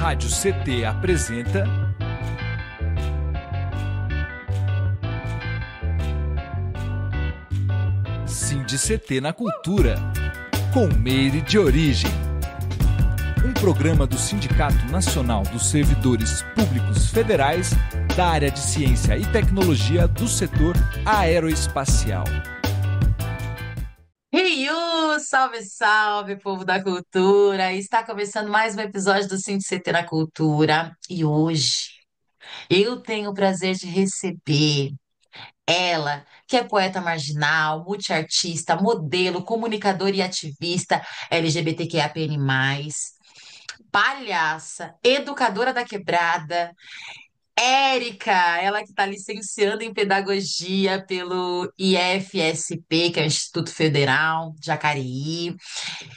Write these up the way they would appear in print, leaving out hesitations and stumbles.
Rádio CT apresenta SINDI-CT na Cultura, com Meire de Origem. Um programa do Sindicato Nacional dos Servidores Públicos Federais da área de Ciência e Tecnologia do setor aeroespacial. Riu, salve, salve, povo da cultura! Está começando mais um episódio do SINDI-CT na Cultura e hoje eu tenho o prazer de receber ela, que é poeta marginal, multiartista, modelo, comunicadora e ativista LGBTQIAPN+, palhaça, educadora da quebrada, Érica, ela que está licenciando em pedagogia pelo IFSP, que é o Instituto Federal de Jacareí,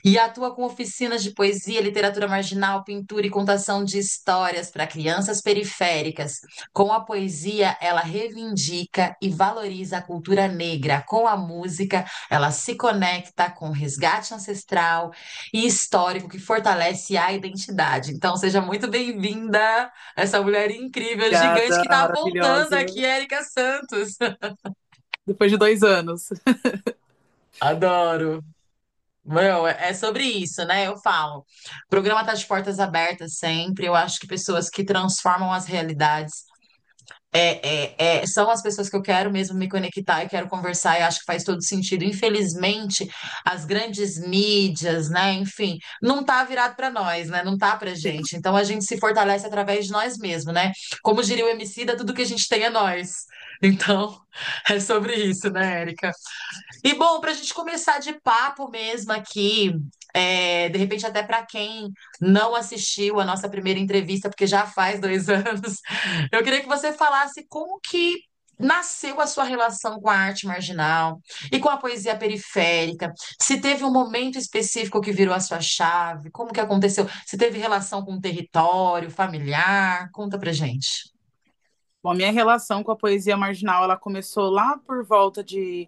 e atua com oficinas de poesia, literatura marginal, pintura e contação de histórias para crianças periféricas. Com a poesia, ela reivindica e valoriza a cultura negra. Com a música, ela se conecta com o resgate ancestral e histórico que fortalece a identidade. Então, seja muito bem-vinda, essa mulher incrível, gigante Obrigada, que está voltando maravilhosa. aqui, Érica Santos. Depois de 2 anos. Adoro. Meu, é sobre isso, né? Eu falo. O programa tá de portas abertas sempre. Eu acho que pessoas que transformam as realidades são as pessoas que eu quero mesmo me conectar e quero conversar, e acho que faz todo sentido. Infelizmente, as grandes mídias, né? Enfim, não tá virado para nós, né? Não tá pra Sim. gente. Então a gente se fortalece através de nós mesmos, né? Como diria o Emicida, tudo que a gente tem é nós. Então, é sobre isso, né, Érica? E bom, para a gente começar de papo mesmo aqui, de repente até para quem não assistiu a nossa primeira entrevista, porque já faz 2 anos, eu queria que você falasse como que nasceu a sua relação com a arte marginal e com a poesia periférica. Se teve um momento específico que virou a sua chave, como que aconteceu? Se teve relação com o território, familiar, conta pra gente. Bom, a minha relação com a poesia marginal, ela começou lá por volta de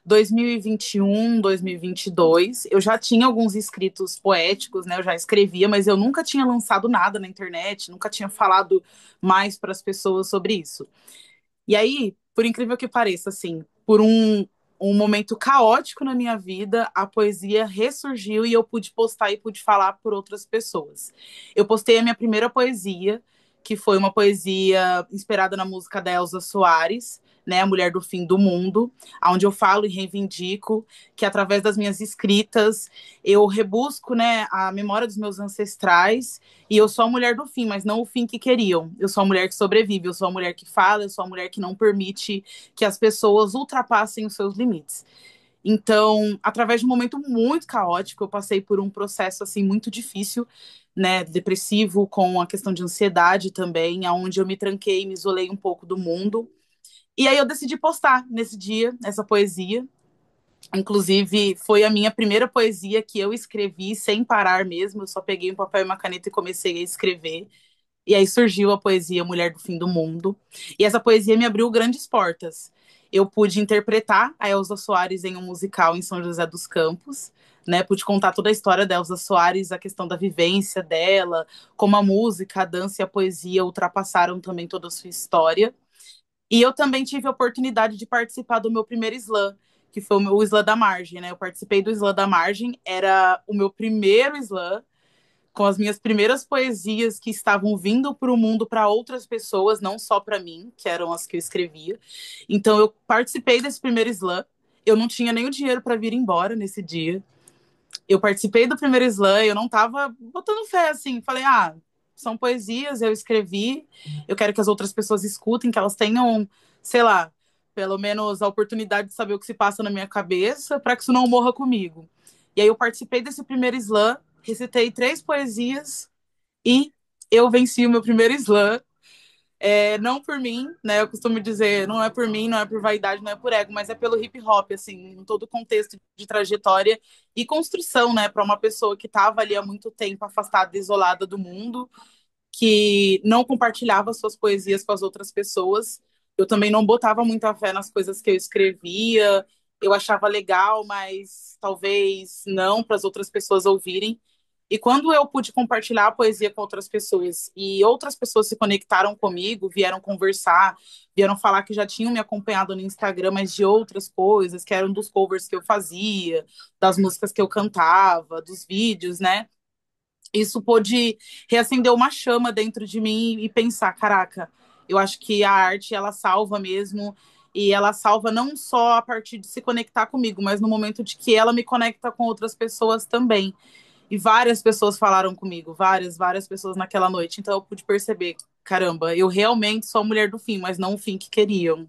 2021, 2022. Eu já tinha alguns escritos poéticos, né? Eu já escrevia, mas eu nunca tinha lançado nada na internet, nunca tinha falado mais para as pessoas sobre isso. E aí, por incrível que pareça, assim, por um momento caótico na minha vida, a poesia ressurgiu e eu pude postar e pude falar por outras pessoas. Eu postei a minha primeira poesia, que foi uma poesia inspirada na música da Elza Soares, né, A Mulher do Fim do Mundo, onde eu falo e reivindico que através das minhas escritas eu rebusco, né, a memória dos meus ancestrais e eu sou a mulher do fim, mas não o fim que queriam. Eu sou a mulher que sobrevive, eu sou a mulher que fala, eu sou a mulher que não permite que as pessoas ultrapassem os seus limites. Então, através de um momento muito caótico, eu passei por um processo assim muito difícil, né, depressivo, com a questão de ansiedade também, aonde eu me tranquei, me isolei um pouco do mundo. E aí eu decidi postar nesse dia essa poesia. Inclusive, foi a minha primeira poesia que eu escrevi sem parar mesmo. Eu só peguei um papel e uma caneta e comecei a escrever. E aí surgiu a poesia Mulher do Fim do Mundo. E essa poesia me abriu grandes portas. Eu pude interpretar a Elza Soares em um musical em São José dos Campos, né? Pude contar toda a história da Elza Soares, a questão da vivência dela, como a música, a dança e a poesia ultrapassaram também toda a sua história. E eu também tive a oportunidade de participar do meu primeiro slam, que foi o meu Slam da Margem, né? Eu participei do Slam da Margem, era o meu primeiro slam, com as minhas primeiras poesias que estavam vindo para o mundo para outras pessoas, não só para mim, que eram as que eu escrevia. Então eu participei desse primeiro slam. Eu não tinha nem o dinheiro para vir embora nesse dia. Eu participei do primeiro slam, eu não estava botando fé assim, falei: "Ah, são poesias, eu escrevi, eu quero que as outras pessoas escutem, que elas tenham, sei lá, pelo menos a oportunidade de saber o que se passa na minha cabeça, para que isso não morra comigo". E aí eu participei desse primeiro slam, recitei 3 poesias e eu venci o meu primeiro slam. Não por mim, né? Eu costumo dizer, não é por mim, não é por vaidade, não é por ego, mas é pelo hip hop, assim, em todo o contexto de trajetória e construção, né? Para uma pessoa que estava ali há muito tempo afastada, isolada do mundo, que não compartilhava suas poesias com as outras pessoas. Eu também não botava muita fé nas coisas que eu escrevia. Eu achava legal, mas talvez não para as outras pessoas ouvirem. E quando eu pude compartilhar a poesia com outras pessoas e outras pessoas se conectaram comigo, vieram conversar, vieram falar que já tinham me acompanhado no Instagram, mas de outras coisas, que eram dos covers que eu fazia, das músicas que eu cantava, dos vídeos, né? Isso pôde reacender uma chama dentro de mim e pensar, caraca, eu acho que a arte ela salva mesmo e ela salva não só a partir de se conectar comigo, mas no momento de que ela me conecta com outras pessoas também. E várias pessoas falaram comigo, várias pessoas naquela noite. Então eu pude perceber, caramba, eu realmente sou a mulher do fim, mas não o fim que queriam.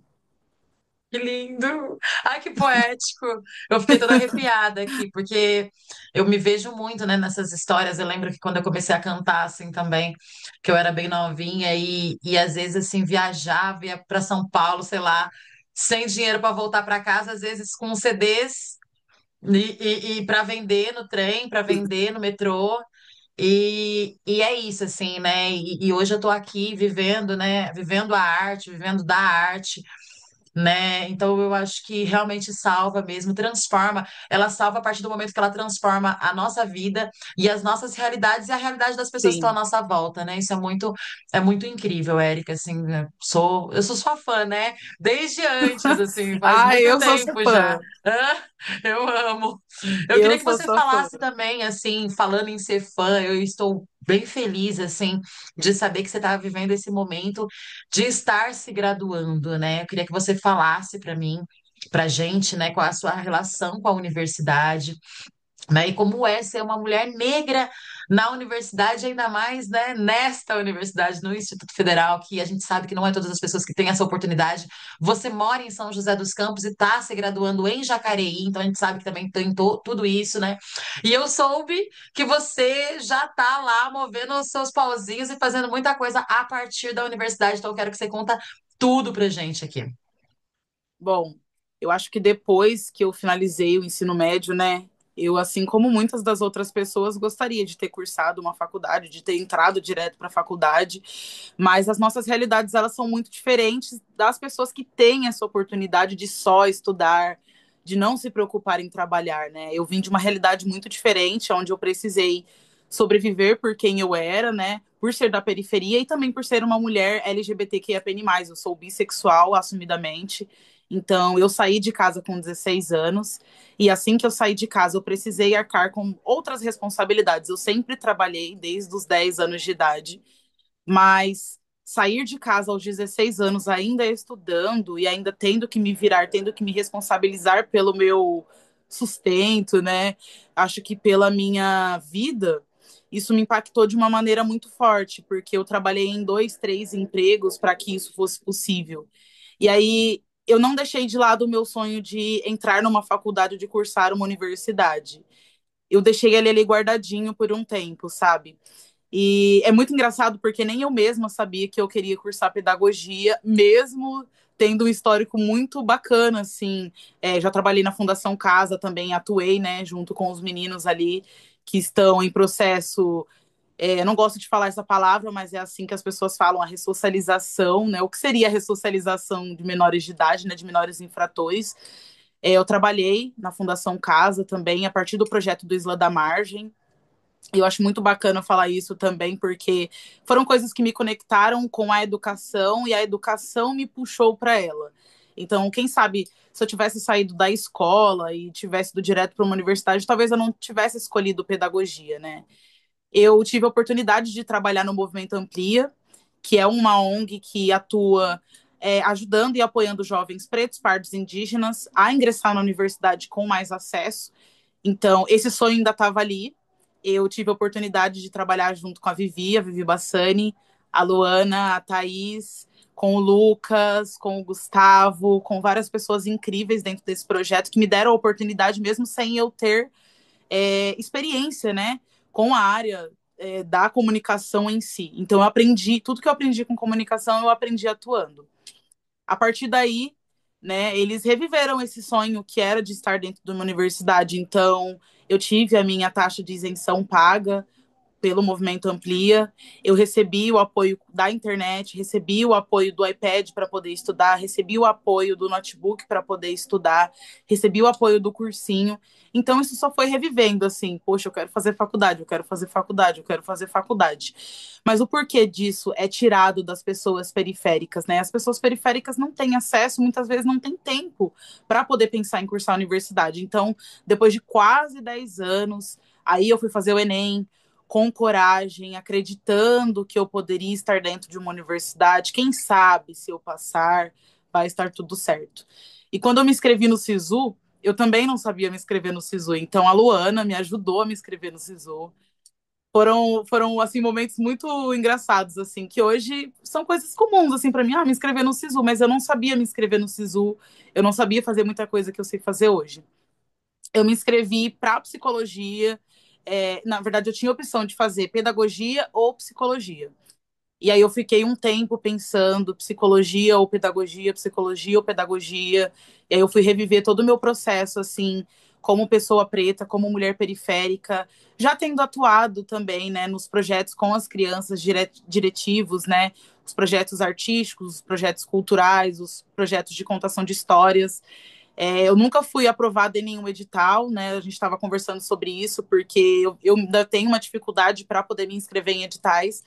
Que lindo! Ai, que poético! Eu fiquei toda arrepiada aqui, porque eu me vejo muito, né, nessas histórias. Eu lembro que quando eu comecei a cantar, assim, também, que eu era bem novinha e às vezes, assim, viajava, ia para São Paulo, sei lá, sem dinheiro para voltar para casa, às vezes com CDs e para vender no trem, para vender no metrô. E é isso, assim, né? E hoje eu tô aqui vivendo, né? Vivendo a arte, vivendo da arte, né? Então eu acho que realmente salva mesmo, transforma. Ela salva a partir do momento que ela transforma a nossa vida e as nossas realidades e a realidade das pessoas que estão à Sim. nossa volta, né? Isso é muito incrível, Érica, assim, eu sou sua fã, né? Desde antes, assim, faz Ai, muito eu sou sua tempo já. fã. Hã? Eu amo. Eu queria Eu que sou você sua fã. falasse também, assim, falando em ser fã, eu estou bem feliz, assim, de saber que você está vivendo esse momento de estar se graduando, né? Eu queria que você falasse para mim, para gente, né, qual a sua relação com a universidade, né? E como é ser uma mulher negra na universidade, ainda mais, né, nesta universidade, no Instituto Federal, que a gente sabe que não é todas as pessoas que têm essa oportunidade. Você mora em São José dos Campos e está se graduando em Jacareí, então a gente sabe que também tem tudo isso, né? E eu soube que você já está lá movendo os seus pauzinhos e fazendo muita coisa a partir da universidade, então eu quero que você conta tudo pra gente aqui. Bom, eu acho que depois que eu finalizei o ensino médio, né, eu, assim como muitas das outras pessoas, gostaria de ter cursado uma faculdade, de ter entrado direto para a faculdade, mas as nossas realidades, elas são muito diferentes das pessoas que têm essa oportunidade de só estudar, de não se preocupar em trabalhar, né? Eu vim de uma realidade muito diferente, onde eu precisei sobreviver por quem eu era, né? Por ser da periferia e também por ser uma mulher LGBTQIAPN+. Eu sou bissexual, assumidamente, então, eu saí de casa com 16 anos, e assim que eu saí de casa, eu precisei arcar com outras responsabilidades. Eu sempre trabalhei desde os 10 anos de idade, mas sair de casa aos 16 anos, ainda estudando e ainda tendo que me virar, tendo que me responsabilizar pelo meu sustento, né? Acho que pela minha vida, isso me impactou de uma maneira muito forte, porque eu trabalhei em dois, três empregos para que isso fosse possível. E aí eu não deixei de lado o meu sonho de entrar numa faculdade, de cursar uma universidade. Eu deixei ele ali guardadinho por um tempo, sabe? E é muito engraçado porque nem eu mesma sabia que eu queria cursar pedagogia, mesmo tendo um histórico muito bacana, assim. Já trabalhei na Fundação Casa também, atuei, né, junto com os meninos ali que estão em processo. Eu não gosto de falar essa palavra, mas é assim que as pessoas falam, a ressocialização, né? O que seria a ressocialização de menores de idade, né, de menores infratores. Eu trabalhei na Fundação Casa também, a partir do projeto do Isla da Margem. Eu acho muito bacana falar isso também, porque foram coisas que me conectaram com a educação e a educação me puxou para ela. Então, quem sabe, se eu tivesse saído da escola e tivesse ido direto para uma universidade, talvez eu não tivesse escolhido pedagogia, né? Eu tive a oportunidade de trabalhar no Movimento Amplia, que é uma ONG que atua ajudando e apoiando jovens pretos, pardos e indígenas a ingressar na universidade com mais acesso. Então, esse sonho ainda estava ali. Eu tive a oportunidade de trabalhar junto com a Vivi Bassani, a Luana, a Thaís, com o Lucas, com o Gustavo, com várias pessoas incríveis dentro desse projeto que me deram a oportunidade, mesmo sem eu ter experiência, né, com a área da comunicação em si. Então, eu aprendi, tudo que eu aprendi com comunicação, eu aprendi atuando. A partir daí, né, eles reviveram esse sonho que era de estar dentro de uma universidade. Então, eu tive a minha taxa de isenção paga pelo Movimento Amplia. Eu recebi o apoio da internet, recebi o apoio do iPad para poder estudar, recebi o apoio do notebook para poder estudar, recebi o apoio do cursinho. Então, isso só foi revivendo, assim, poxa, eu quero fazer faculdade, eu quero fazer faculdade, eu quero fazer faculdade. Mas o porquê disso é tirado das pessoas periféricas, né? As pessoas periféricas não têm acesso, muitas vezes não têm tempo para poder pensar em cursar a universidade. Então, depois de quase 10 anos, aí eu fui fazer o Enem, com coragem, acreditando que eu poderia estar dentro de uma universidade. Quem sabe se eu passar, vai estar tudo certo. E quando eu me inscrevi no SISU, eu também não sabia me inscrever no SISU. Então a Luana me ajudou a me inscrever no SISU. Foram assim momentos muito engraçados assim, que hoje são coisas comuns assim para mim, me inscrever no SISU, mas eu não sabia me inscrever no SISU, eu não sabia fazer muita coisa que eu sei fazer hoje. Eu me inscrevi para psicologia. Na verdade, eu tinha a opção de fazer pedagogia ou psicologia. E aí eu fiquei um tempo pensando psicologia ou pedagogia, psicologia ou pedagogia. E aí eu fui reviver todo o meu processo, assim, como pessoa preta, como mulher periférica, já tendo atuado também, né, nos projetos com as crianças diretivos, né, os projetos artísticos, os projetos culturais, os projetos de contação de histórias. Eu nunca fui aprovada em nenhum edital, né? A gente estava conversando sobre isso, porque eu ainda tenho uma dificuldade para poder me inscrever em editais,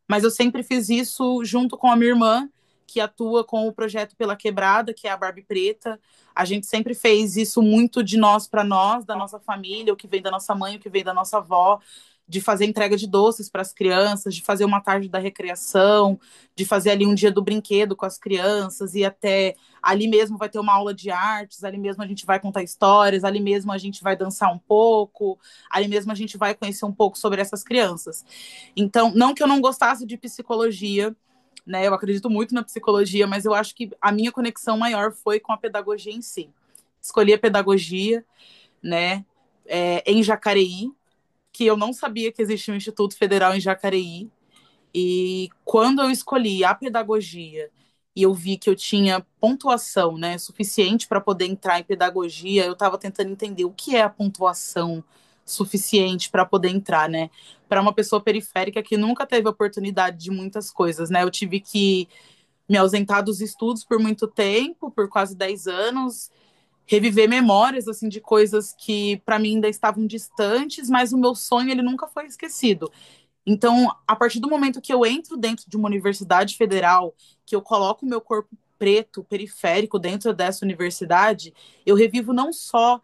mas eu sempre fiz isso junto com a minha irmã, que atua com o projeto Pela Quebrada, que é a Barbie Preta. A gente sempre fez isso muito de nós para nós, da nossa família, o que vem da nossa mãe, o que vem da nossa avó, de fazer entrega de doces para as crianças, de fazer uma tarde da recreação, de fazer ali um dia do brinquedo com as crianças, e até ali mesmo vai ter uma aula de artes, ali mesmo a gente vai contar histórias, ali mesmo a gente vai dançar um pouco, ali mesmo a gente vai conhecer um pouco sobre essas crianças. Então, não que eu não gostasse de psicologia, né? Eu acredito muito na psicologia, mas eu acho que a minha conexão maior foi com a pedagogia em si. Escolhi a pedagogia, né? Em Jacareí, que eu não sabia que existia um Instituto Federal em Jacareí. E quando eu escolhi a pedagogia e eu vi que eu tinha pontuação, né, suficiente para poder entrar em pedagogia, eu estava tentando entender o que é a pontuação suficiente para poder entrar, né? Para uma pessoa periférica que nunca teve oportunidade de muitas coisas, né? Eu tive que me ausentar dos estudos por muito tempo, por quase 10 anos, reviver memórias assim de coisas que para mim ainda estavam distantes, mas o meu sonho ele nunca foi esquecido. Então, a partir do momento que eu entro dentro de uma universidade federal, que eu coloco o meu corpo preto, periférico, dentro dessa universidade, eu revivo não só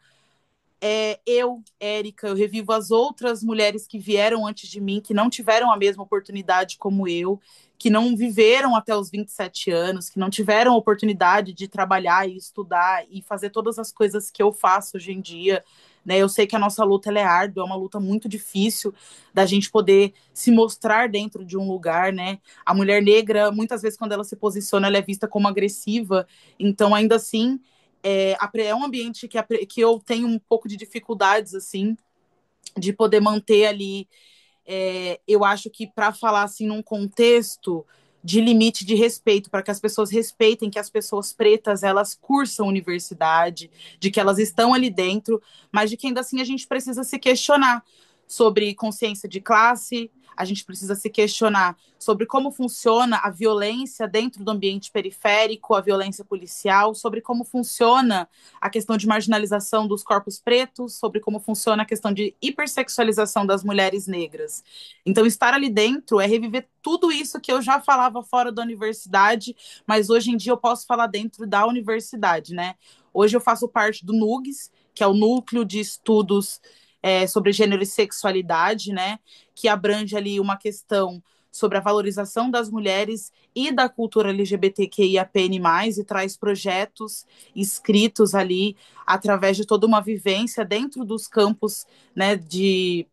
Érica, eu revivo as outras mulheres que vieram antes de mim, que não tiveram a mesma oportunidade como eu, que não viveram até os 27 anos, que não tiveram a oportunidade de trabalhar e estudar e fazer todas as coisas que eu faço hoje em dia. Né? Eu sei que a nossa luta ela é árdua, é uma luta muito difícil da gente poder se mostrar dentro de um lugar, né? A mulher negra, muitas vezes, quando ela se posiciona, ela é vista como agressiva. Então, ainda assim, é um ambiente que eu tenho um pouco de dificuldades, assim, de poder manter ali. Eu acho que para falar assim num contexto de limite de respeito, para que as pessoas respeitem que as pessoas pretas elas cursam universidade, de que elas estão ali dentro, mas de que ainda assim a gente precisa se questionar sobre consciência de classe, a gente precisa se questionar sobre como funciona a violência dentro do ambiente periférico, a violência policial, sobre como funciona a questão de marginalização dos corpos pretos, sobre como funciona a questão de hipersexualização das mulheres negras. Então, estar ali dentro é reviver tudo isso que eu já falava fora da universidade, mas hoje em dia eu posso falar dentro da universidade, né? Hoje eu faço parte do NUGS, que é o Núcleo de Estudos sobre Gênero e Sexualidade, né? Que abrange ali uma questão sobre a valorização das mulheres e da cultura LGBTQIAPN+, e traz projetos escritos ali através de toda uma vivência dentro dos campos, né, de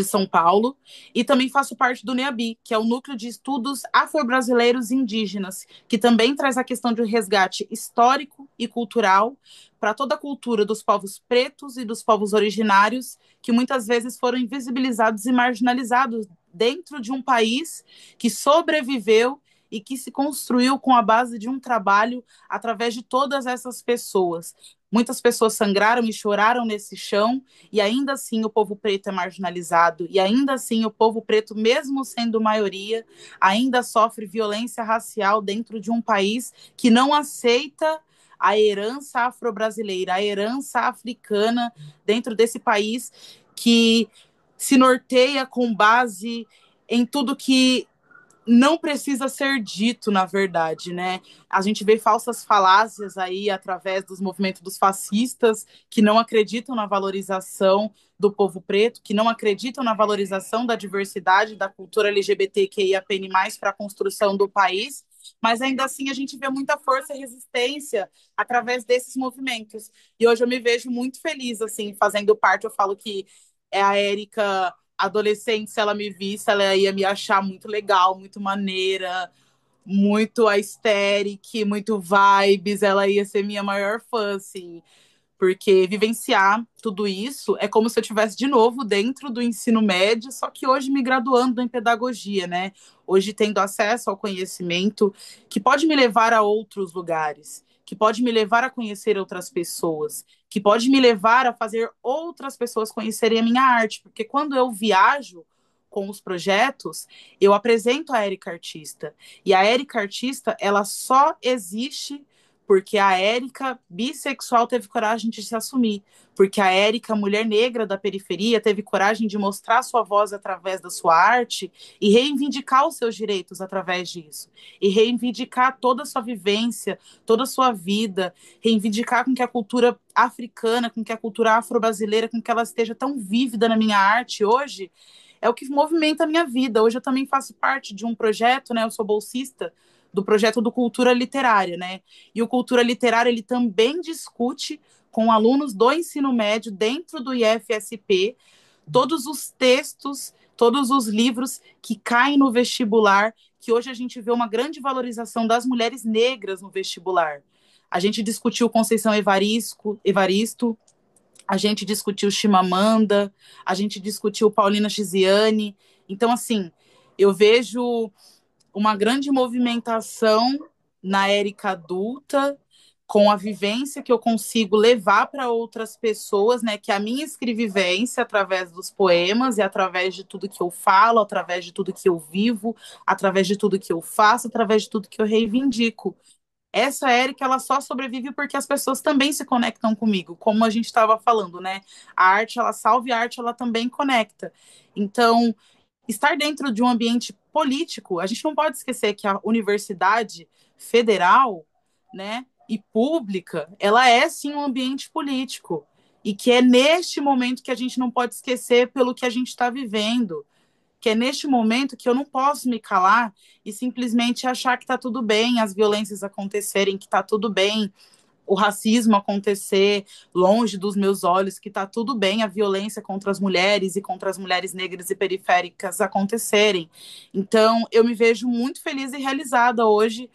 São Paulo, e também faço parte do NEABI, que é o Núcleo de Estudos Afro-Brasileiros e Indígenas, que também traz a questão de um resgate histórico e cultural para toda a cultura dos povos pretos e dos povos originários, que muitas vezes foram invisibilizados e marginalizados dentro de um país que sobreviveu e que se construiu com a base de um trabalho através de todas essas pessoas. Muitas pessoas sangraram e choraram nesse chão, e ainda assim o povo preto é marginalizado, e ainda assim o povo preto, mesmo sendo maioria, ainda sofre violência racial dentro de um país que não aceita a herança afro-brasileira, a herança africana dentro desse país que se norteia com base em tudo que não precisa ser dito, na verdade, né? A gente vê falsas falácias aí através dos movimentos dos fascistas que não acreditam na valorização do povo preto, que não acreditam na valorização da diversidade da cultura LGBTQIAPN+, para a construção do país, mas ainda assim a gente vê muita força e resistência através desses movimentos. E hoje eu me vejo muito feliz, assim, fazendo parte. Eu falo que é a Érica adolescente, se ela me visse, ela ia me achar muito legal, muito maneira, muito aesthetic, muito vibes, ela ia ser minha maior fã, assim, porque vivenciar tudo isso é como se eu tivesse de novo dentro do ensino médio, só que hoje me graduando em pedagogia, né? Hoje tendo acesso ao conhecimento que pode me levar a outros lugares, que pode me levar a conhecer outras pessoas, que pode me levar a fazer outras pessoas conhecerem a minha arte, porque quando eu viajo com os projetos, eu apresento a Érica Artista. E a Érica Artista, ela só existe porque a Érica, bissexual, teve coragem de se assumir. Porque a Érica, mulher negra da periferia, teve coragem de mostrar sua voz através da sua arte e reivindicar os seus direitos através disso. E reivindicar toda a sua vivência, toda a sua vida, reivindicar com que a cultura africana, com que a cultura afro-brasileira, com que ela esteja tão vívida na minha arte hoje, é o que movimenta a minha vida. Hoje eu também faço parte de um projeto, né? Eu sou bolsista do projeto do Cultura Literária, né? E o Cultura Literária, ele também discute com alunos do ensino médio, dentro do IFSP, todos os textos, todos os livros que caem no vestibular, que hoje a gente vê uma grande valorização das mulheres negras no vestibular. A gente discutiu Conceição Evaristo, a gente discutiu Chimamanda, a gente discutiu Paulina Chiziane. Então, assim, eu vejo uma grande movimentação na Érica adulta, com a vivência que eu consigo levar para outras pessoas, né? Que é a minha escrevivência através dos poemas e através de tudo que eu falo, através de tudo que eu vivo, através de tudo que eu faço, através de tudo que eu reivindico. Essa Érica, ela só sobrevive porque as pessoas também se conectam comigo, como a gente estava falando, né? A arte, ela salva e a arte, ela também conecta. Então, estar dentro de um ambiente político, a gente não pode esquecer que a universidade federal, né, e pública, ela é sim um ambiente político. E que é neste momento que a gente não pode esquecer pelo que a gente está vivendo, que é neste momento que eu não posso me calar e simplesmente achar que está tudo bem, as violências acontecerem, que está tudo bem, o racismo acontecer longe dos meus olhos, que está tudo bem a violência contra as mulheres e contra as mulheres negras e periféricas acontecerem. Então, eu me vejo muito feliz e realizada hoje,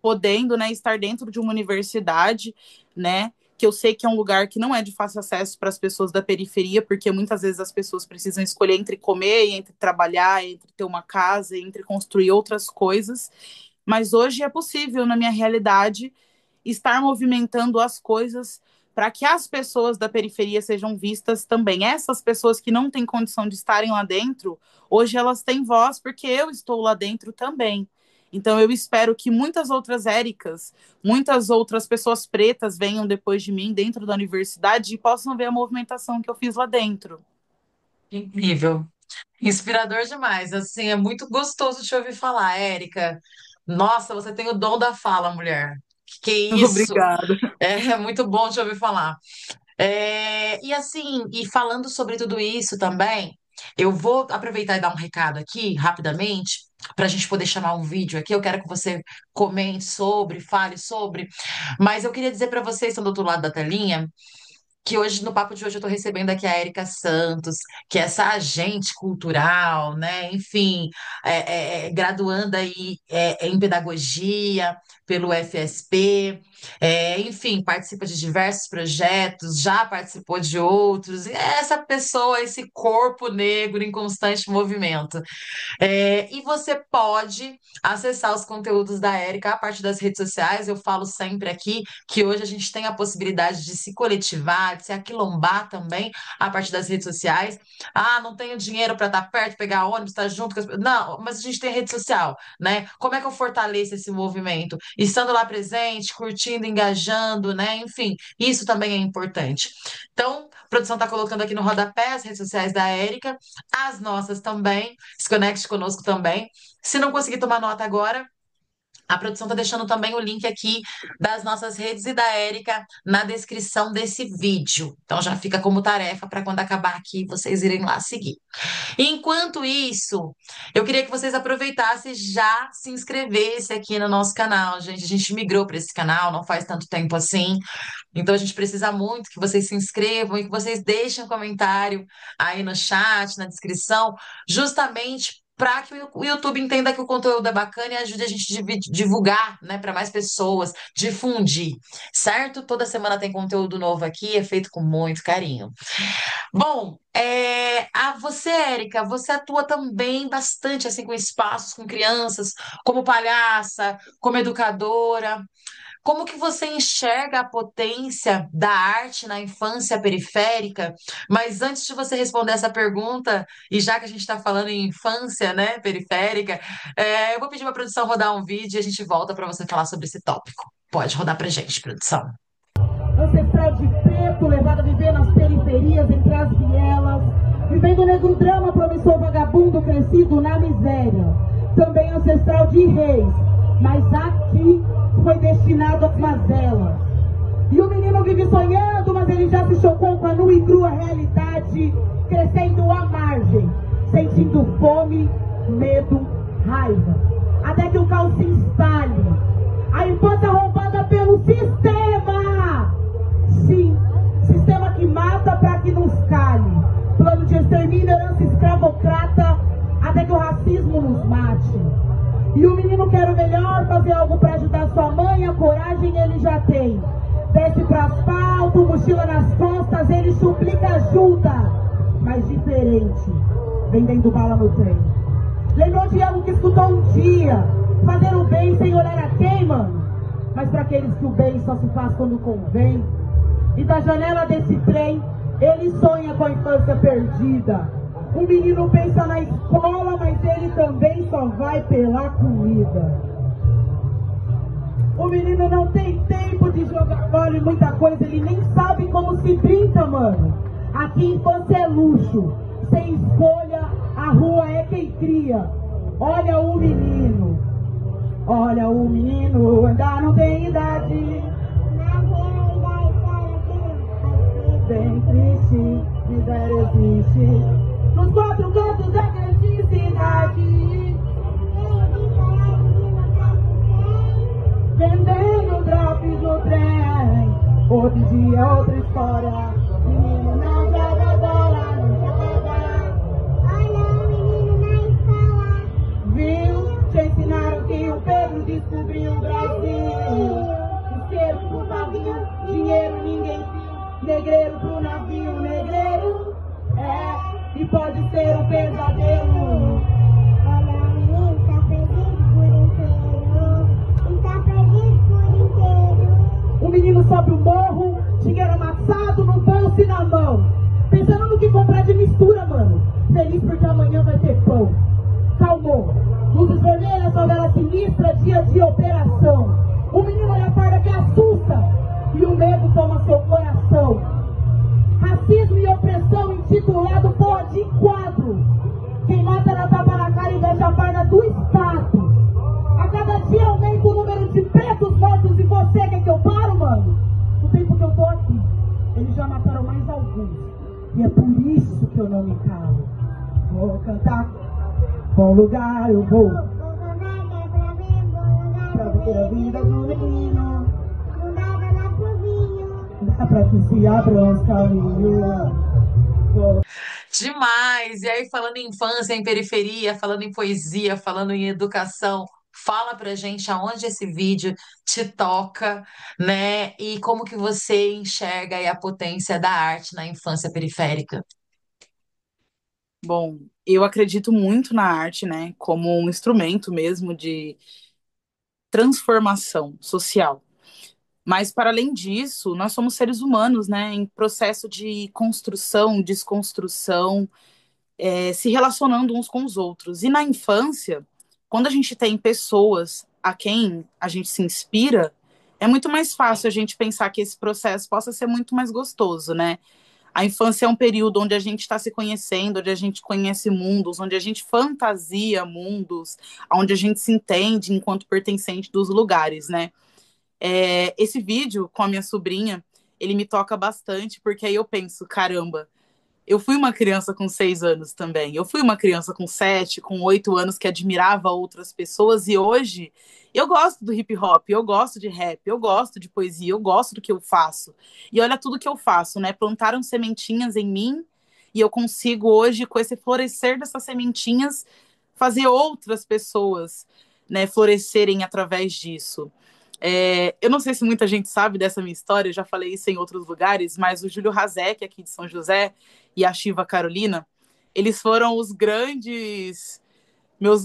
podendo, né, estar dentro de uma universidade, né, que eu sei que é um lugar que não é de fácil acesso para as pessoas da periferia, porque muitas vezes as pessoas precisam escolher entre comer, entre trabalhar, entre ter uma casa, entre construir outras coisas. Mas hoje é possível, na minha realidade, estar movimentando as coisas para que as pessoas da periferia sejam vistas também. Essas pessoas que não têm condição de estarem lá dentro, hoje elas têm voz porque eu estou lá dentro também. Então eu espero que muitas outras Éricas, muitas outras pessoas pretas venham depois de mim dentro da universidade e possam ver a movimentação que eu fiz lá dentro. Incrível. Inspirador demais. Assim, é muito gostoso te ouvir falar, Érica. Nossa, você tem o dom da fala, mulher. Que isso? Obrigada. É muito bom te ouvir falar. E assim, e falando sobre tudo isso também, eu vou aproveitar e dar um recado aqui, rapidamente, para a gente poder chamar um vídeo aqui. Eu quero que você comente sobre, fale sobre, mas eu queria dizer para vocês que estão do outro lado da telinha que hoje, no papo de hoje, eu estou recebendo aqui a Érica Santos, que é essa agente cultural, né? Enfim, graduanda aí em pedagogia pelo FSP, enfim, participa de diversos projetos, já participou de outros, e é essa pessoa, esse corpo negro em constante movimento. E você pode acessar os conteúdos da Érica a partir das redes sociais. Eu falo sempre aqui que hoje a gente tem a possibilidade de se coletivar, de se aquilombar também a partir das redes sociais. Ah, não tenho dinheiro para estar perto, pegar ônibus, estar junto com as pessoas. Não, mas a gente tem rede social, né? Como é que eu fortaleço esse movimento? Estando lá presente, curtindo, engajando, né? Enfim, isso também é importante. Então, a produção está colocando aqui no rodapé as redes sociais da Érica, as nossas também. Se conecte conosco também. Se não conseguir tomar nota agora, a produção está deixando também o link aqui das nossas redes e da Érica na descrição desse vídeo. Então já fica como tarefa para quando acabar aqui vocês irem lá seguir. Enquanto isso, eu queria que vocês aproveitassem e já se inscrevessem aqui no nosso canal, gente. A gente migrou para esse canal não faz tanto tempo assim. Então a gente precisa muito que vocês se inscrevam e que vocês deixem um comentário aí no chat, na descrição, justamente para que o YouTube entenda que o conteúdo é bacana e ajude a gente a divulgar, né, para mais pessoas, difundir, certo? Toda semana tem conteúdo novo aqui, é feito com muito carinho. Bom, você, Érica, você atua também bastante assim com espaços, com crianças, como palhaça, como educadora. Como que você enxerga a potência da arte na infância periférica? Mas antes de você responder essa pergunta, e já que a gente está falando em infância, né, periférica, eu vou pedir para a produção rodar um vídeo e a gente volta para você falar sobre esse tópico. Pode rodar para gente, produção. Ancestral de preto, levado a viver nas periferias, entre as vielas, vivendo o negro drama, promissor vagabundo, crescido na miséria. Também ancestral de reis, mas aqui foi destinado às mazelas. E o menino vive sonhando, mas ele já se chocou com a nua e crua realidade, crescendo à margem, sentindo fome, medo, raiva, até que o caos se instale. A infância roubada pelo sistema. Sim, sistema que mata para que nos cale. Plano de extermínio, herança escravocrata, até que o racismo nos mate. E o menino quer o melhor, fazer algo para ajudar sua mãe, a coragem ele já tem. Desce pro asfalto, mochila nas costas, ele suplica ajuda, mas diferente, vendendo bala no trem. Lembrou de algo que escutou um dia, fazer o bem sem olhar a quem, mano? Mas para aqueles que o bem só se faz quando convém. E da janela desse trem, ele sonha com a infância perdida. O menino pensa na escola, mas ele também só vai pela comida. O menino não tem tempo de jogar bola e muita coisa, ele nem sabe como se brinca, mano. Aqui infância é luxo, sem escolha, a rua é quem cria. Olha o menino, ainda não tem idade. Bem triste, miséria existe nos quatro cantos da grande cidade, vendendo drops no trem. Outro dia, outra história. Menino não joga bola, não joga. Olha o menino na escola. Viu? Te ensinaram que o Pedro descobriu o Brasil. Isqueiro pro navio, dinheiro ninguém viu. Negreiro pro navio, negreiro. E pode ser um pesadelo. Olha o menino, está perdido por inteiro. Está perdido por inteiro. O menino sobe o morro, dinheiro amassado no bolso e na mão. Pensando no que comprar de mistura, mano. Feliz porque amanhã vai ter pão. Calmou. Luzes vermelhas, favela sinistra, dia de operação. O menino olha a farda que assusta. E o medo toma seu coração. Racismo e opressão intitulado porra de quadro. Quem mata na tapa na cara e veste a farda do Estado. A cada dia aumenta o número de pretos mortos. E você quer que eu paro, mano? O tempo que eu tô aqui, eles já mataram mais alguns. E é por isso que eu não me calo. Vou cantar, bom lugar eu vou. Pra ver a vida do menino. Não dava lá pro vinho. É pra que se abram os caminhos. Demais! E aí, falando em infância, em periferia, falando em poesia, falando em educação, fala pra gente aonde esse vídeo te toca, né? E como que você enxerga aí a potência da arte na infância periférica. Bom, eu acredito muito na arte, né, como um instrumento mesmo de transformação social. Mas, para além disso, nós somos seres humanos, né, em processo de construção, desconstrução, se relacionando uns com os outros. E na infância, quando a gente tem pessoas a quem a gente se inspira, é muito mais fácil a gente pensar que esse processo possa ser muito mais gostoso, né? A infância é um período onde a gente está se conhecendo, onde a gente conhece mundos, onde a gente fantasia mundos, onde a gente se entende enquanto pertencente dos lugares, né? Esse vídeo com a minha sobrinha, ele me toca bastante, porque aí eu penso, caramba, eu fui uma criança com 6 anos também. Eu fui uma criança com 7, com 8 anos que admirava outras pessoas e hoje eu gosto do hip hop, eu gosto de rap, eu gosto de poesia, eu gosto do que eu faço. E olha tudo que eu faço, né? Plantaram sementinhas em mim e eu consigo hoje, com esse florescer dessas sementinhas, fazer outras pessoas, né, florescerem através disso. Eu não sei se muita gente sabe dessa minha história, eu já falei isso em outros lugares, mas o Júlio Hazek, aqui de São José, e a Shiva Carolina, eles foram meus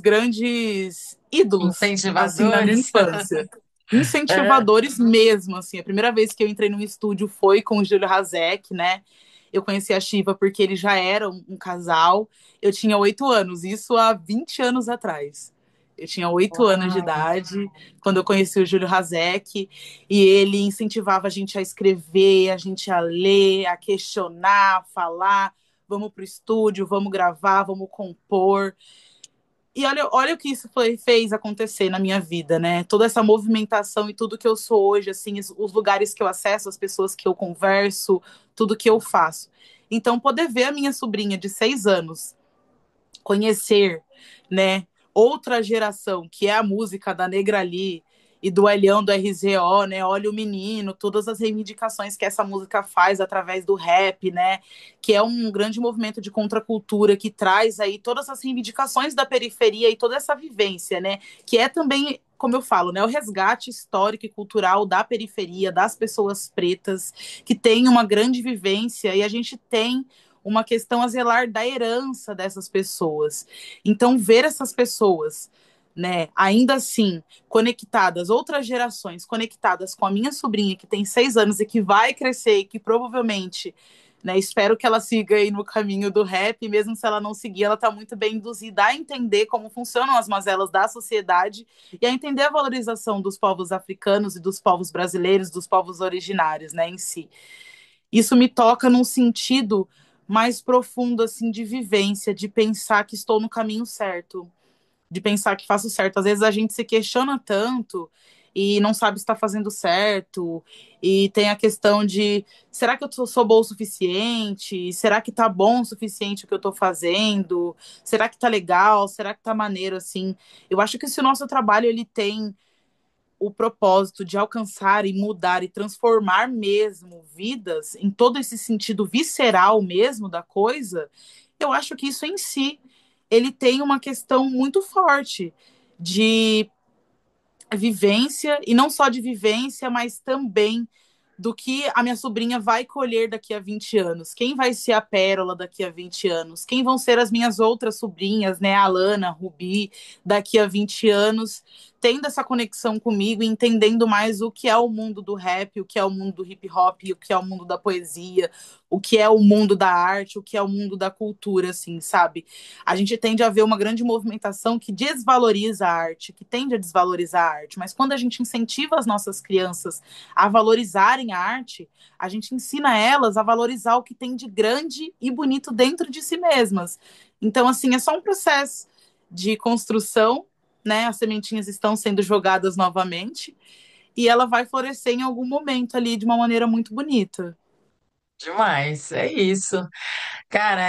grandes ídolos, assim, na minha Incentivadores? infância. É. Incentivadores mesmo, assim. A primeira vez que eu entrei num estúdio foi com o Júlio Hazek, né? Eu conheci a Shiva porque eles já eram um casal. Eu tinha 8 anos, isso há 20 anos atrás. Eu tinha 8 anos de Uau! idade quando eu conheci o Júlio Hazek e ele incentivava a gente a escrever, a gente a ler, a questionar, a falar. Vamos para o estúdio, vamos gravar, vamos compor. E olha o que isso fez acontecer na minha vida, né? Toda essa movimentação e tudo que eu sou hoje, assim, os lugares que eu acesso, as pessoas que eu converso, tudo que eu faço. Então, poder ver a minha sobrinha de 6 anos conhecer, né, outra geração, que é a música da Negra Lee e do Elião do RZO, né, Olha o Menino, todas as reivindicações que essa música faz através do rap, né, que é um grande movimento de contracultura que traz aí todas as reivindicações da periferia e toda essa vivência, né, que é também como eu falo, né, o resgate histórico e cultural da periferia, das pessoas pretas, que tem uma grande vivência, e a gente tem uma questão a zelar da herança dessas pessoas. Então, ver essas pessoas, né, ainda assim, conectadas, outras gerações conectadas com a minha sobrinha, que tem 6 anos e que vai crescer e que provavelmente, né, espero que ela siga aí no caminho do rap, mesmo se ela não seguir, ela está muito bem induzida a entender como funcionam as mazelas da sociedade e a entender a valorização dos povos africanos e dos povos brasileiros, dos povos originários, né, em si. Isso me toca num sentido mais profundo, assim, de vivência, de pensar que estou no caminho certo, de pensar que faço certo. Às vezes a gente se questiona tanto e não sabe se está fazendo certo, e tem a questão de, será que eu sou boa o suficiente? Será que tá bom o suficiente o que eu estou fazendo? Será que tá legal? Será que tá maneiro, assim? Eu acho que se o nosso trabalho, ele tem o propósito de alcançar e mudar e transformar mesmo vidas, em todo esse sentido visceral mesmo da coisa, eu acho que isso em si ele tem uma questão muito forte de vivência, e não só de vivência, mas também do que a minha sobrinha vai colher daqui a 20 anos. Quem vai ser a Pérola daqui a 20 anos? Quem vão ser as minhas outras sobrinhas, né? A Alana, a Rubi, daqui a 20 anos, tendo essa conexão comigo, entendendo mais o que é o mundo do rap, o que é o mundo do hip hop, o que é o mundo da poesia, o que é o mundo da arte, o que é o mundo da cultura, assim, sabe? A gente tende a ver uma grande movimentação que desvaloriza a arte, que tende a desvalorizar a arte, mas quando a gente incentiva as nossas crianças a valorizarem a arte, a gente ensina elas a valorizar o que tem de grande e bonito dentro de si mesmas. Então, assim, é só um processo de construção, né? As sementinhas estão sendo jogadas novamente e ela vai florescer em algum momento ali de uma maneira muito bonita. Demais, é isso. Cara,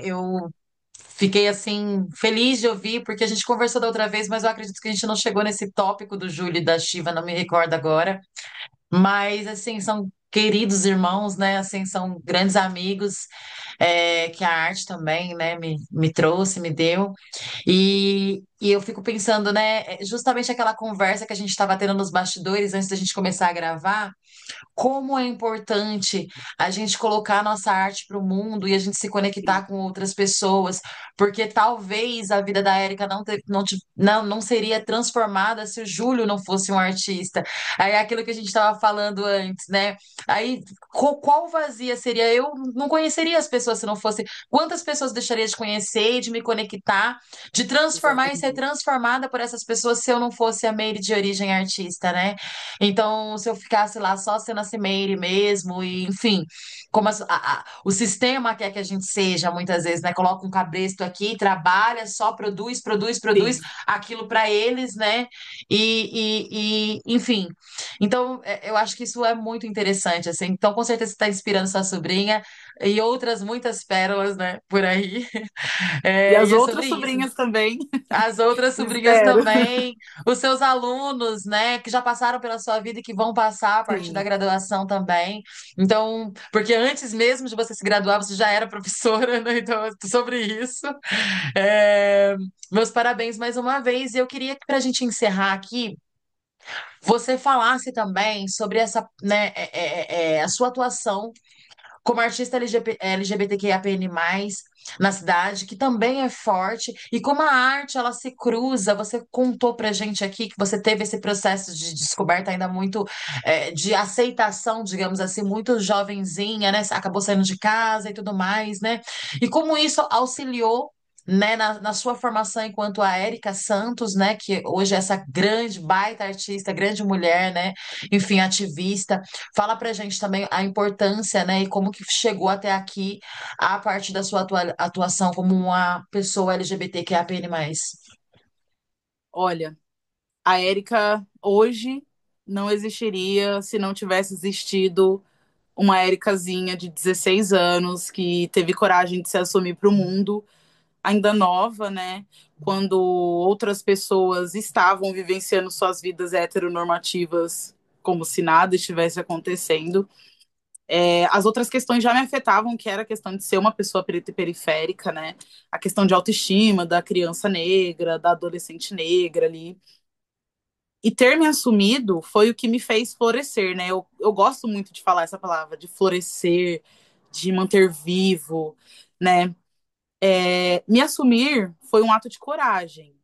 eu fiquei assim feliz de ouvir, porque a gente conversou da outra vez, mas eu acredito que a gente não chegou nesse tópico do Júlio e da Shiva, não me recordo agora. Mas assim, são queridos irmãos, né? Assim, são grandes amigos, que a arte também, né, me trouxe, me deu. E eu fico pensando, né, justamente aquela conversa que a gente estava tendo nos bastidores antes da gente começar a gravar. Como é importante a gente colocar a nossa arte para o mundo e a gente se conectar com outras pessoas, porque talvez a vida da Érica não seria transformada se o Júlio não fosse um artista. Aí é aquilo que a gente estava falando antes, né? Aí qual vazia seria? Eu não conheceria as pessoas se não fosse. Quantas pessoas deixaria de conhecer, de me conectar, de transformar e ser Exatamente. transformada por essas pessoas se eu não fosse a Meire de origem artista, né? Então, se eu ficasse lá só sendo a Cimeire mesmo, e enfim, como o sistema quer que a gente seja, muitas vezes, né? Coloca um cabresto aqui, trabalha, só produz, produz, produz Sim. aquilo para eles, né? Enfim. Então, eu acho que isso é muito interessante, assim. Então, com certeza, você está inspirando sua sobrinha e outras muitas pérolas, né? Por aí. E as E é outras sobre isso. sobrinhas também, As outras sobrinhas espero. também, os seus alunos, né, que já passaram pela sua vida e que vão passar a partir da Sim. graduação também. Então, porque antes mesmo de você se graduar, você já era professora, né? Então, sobre isso. É, Meus parabéns mais uma vez. E eu queria que, para a gente encerrar aqui, você falasse também sobre essa, né, a sua atuação como artista LGBTQIAPN+, na cidade, que também é forte, e como a arte, ela se cruza, você contou pra gente aqui que você teve esse processo de descoberta ainda muito, de aceitação, digamos assim, muito jovenzinha, né, acabou saindo de casa e tudo mais, né, e como isso auxiliou, né, na sua formação enquanto a Érica Santos, né, que hoje é essa grande, baita artista, grande mulher, né, enfim, ativista. Fala pra gente também a importância, né, e como que chegou até aqui a parte da sua atuação como uma pessoa LGBTQIAPN+. Olha, a Érica hoje não existiria se não tivesse existido uma Éricazinha de 16 anos que teve coragem de se assumir para o mundo, ainda nova, né? Quando outras pessoas estavam vivenciando suas vidas heteronormativas como se nada estivesse acontecendo. As outras questões já me afetavam, que era a questão de ser uma pessoa preta e periférica, né? A questão de autoestima da criança negra, da adolescente negra ali. E ter me assumido foi o que me fez florescer, né? Eu gosto muito de falar essa palavra, de florescer, de manter vivo, né? Me assumir foi um ato de coragem.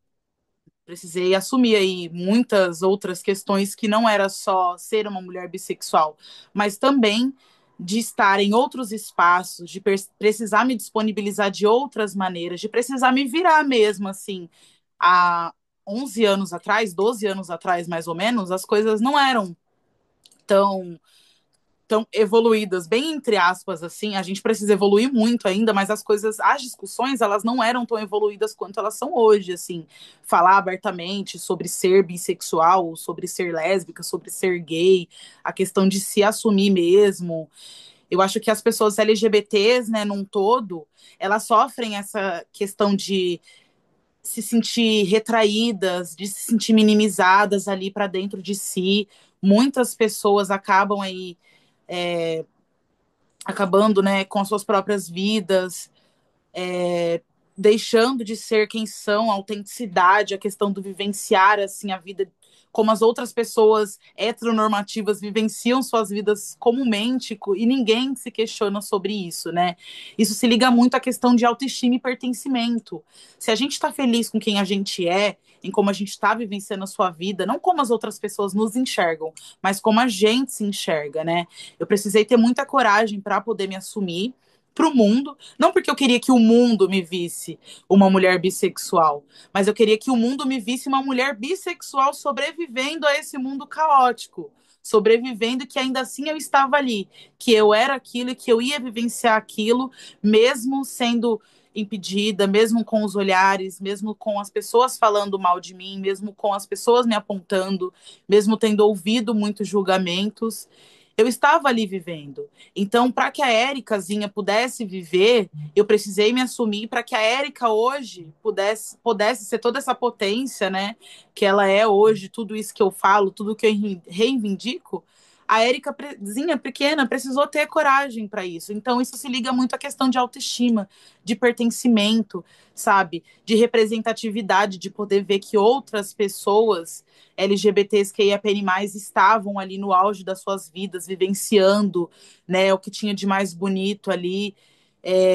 Precisei assumir aí muitas outras questões que não era só ser uma mulher bissexual, mas também de estar em outros espaços, de precisar me disponibilizar de outras maneiras, de precisar me virar mesmo, assim. Há 11 anos atrás, 12 anos atrás, mais ou menos, as coisas não eram tão tão evoluídas, bem entre aspas, assim, a gente precisa evoluir muito ainda, mas as coisas, as discussões, elas não eram tão evoluídas quanto elas são hoje, assim, falar abertamente sobre ser bissexual, sobre ser lésbica, sobre ser gay, a questão de se assumir mesmo. Eu acho que as pessoas LGBTs, né, num todo, elas sofrem essa questão de se sentir retraídas, de se sentir minimizadas ali para dentro de si. Muitas pessoas acabam aí acabando, né, com as suas próprias vidas, deixando de ser quem são, a autenticidade, a questão do vivenciar assim a vida como as outras pessoas heteronormativas vivenciam suas vidas comumente e ninguém se questiona sobre isso, né? Isso se liga muito à questão de autoestima e pertencimento. Se a gente está feliz com quem a gente é, em como a gente está vivenciando a sua vida, não como as outras pessoas nos enxergam, mas como a gente se enxerga, né? Eu precisei ter muita coragem para poder me assumir para o mundo, não porque eu queria que o mundo me visse uma mulher bissexual, mas eu queria que o mundo me visse uma mulher bissexual sobrevivendo a esse mundo caótico, sobrevivendo que ainda assim eu estava ali, que eu era aquilo e que eu ia vivenciar aquilo, mesmo sendo impedida, mesmo com os olhares, mesmo com as pessoas falando mal de mim, mesmo com as pessoas me apontando, mesmo tendo ouvido muitos julgamentos, eu estava ali vivendo. Então, para que a Éricazinha pudesse viver, eu precisei me assumir para que a Érica hoje pudesse ser toda essa potência, né? Que ela é hoje, tudo isso que eu falo, tudo que eu reivindico. A Éricazinha pequena precisou ter coragem para isso. Então, isso se liga muito à questão de autoestima, de pertencimento, sabe? De representatividade, de poder ver que outras pessoas LGBTs que LGBTQIAPN+, estavam ali no auge das suas vidas, vivenciando, né, o que tinha de mais bonito ali,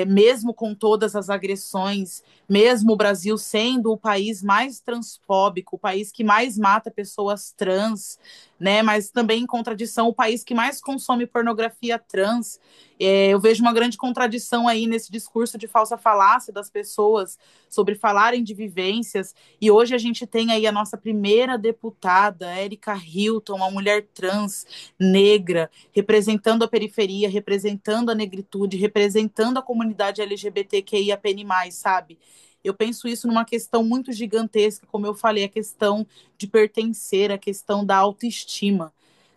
mesmo com todas as agressões, mesmo o Brasil sendo o país mais transfóbico, o país que mais mata pessoas trans, né? Mas também em contradição, o país que mais consome pornografia trans. Eu vejo uma grande contradição aí nesse discurso de falsa falácia das pessoas sobre falarem de vivências. E hoje a gente tem aí a nossa primeira deputada, Erika Hilton, uma mulher trans, negra, representando a periferia, representando a negritude, representando a comunidade LGBTQIAPN+, sabe? Eu penso isso numa questão muito gigantesca, como eu falei, a questão de pertencer, a questão da autoestima.